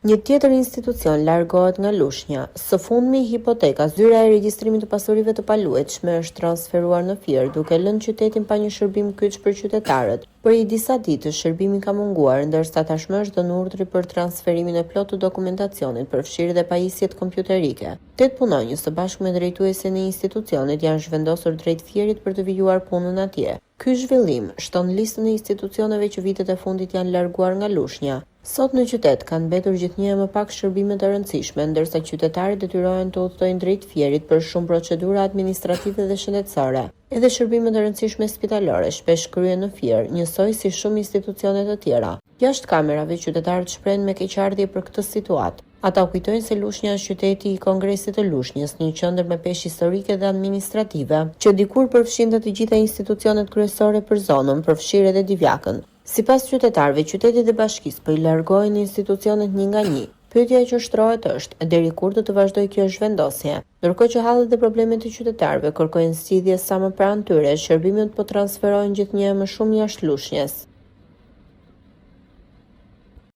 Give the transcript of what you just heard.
Një tjetër institucion largohet nga Lushnja. Së fundmi, hipoteka, zyra e regjistrimit të pasurive të paluajtshme është transferuar në Fier, duke lënë qytetin pa një shërbim kyç për qytetarët. Për i disa ditësh shërbimi ka munguar, ndërsa tashmë është dhënë urdhri për transferimin e plotë të dokumentacionit, përfshirë dhe pajisjet kompjuterike. 8 punonjës së bashku me drejtuesin e institucionit janë zhvendosur drejt Fierit për të vijuar punën atje. Ky zhvillim shton listën e institucioneve që vitet e fundit janë larguar nga Lushnja. Sot në qytet kanë mbetur gjithnjë më pak shërbime të rëndësishme, ndërsa qytetarët detyrohen të udhtojnë drejt Fierit për shumë procedura administrative dhe shëndetësore. Edhe shërbimet e rëndësishme spitalore shpesh kryhen në Fier, njësoj si shumë institucione të tjera. Jashtë kamerave, qytetarët shprehen me keqardhje për këtë situatë. Ata kujtojnë se Lushnja është qyteti i Kongresit të Lushnjës, një qendër me peshë historike dhe administrative, që dikur përfshinte të gjitha institucionet kryesore për zonën, përfshirë edhe Divjakën. Sipas qytetarëve, qyteti dhe bashkisë po i largojnë institucionet një nga një. Pyetja që shtrohet është, deri kur do të vazhdojë kjo zhvendosje? Ndërkohë që hallet dhe problemet e qytetarëve kërkojnë zgjidhje sa më pranë tyre, shërbimet po transferohen gjithnjë më shumë jashtë Lushnjës.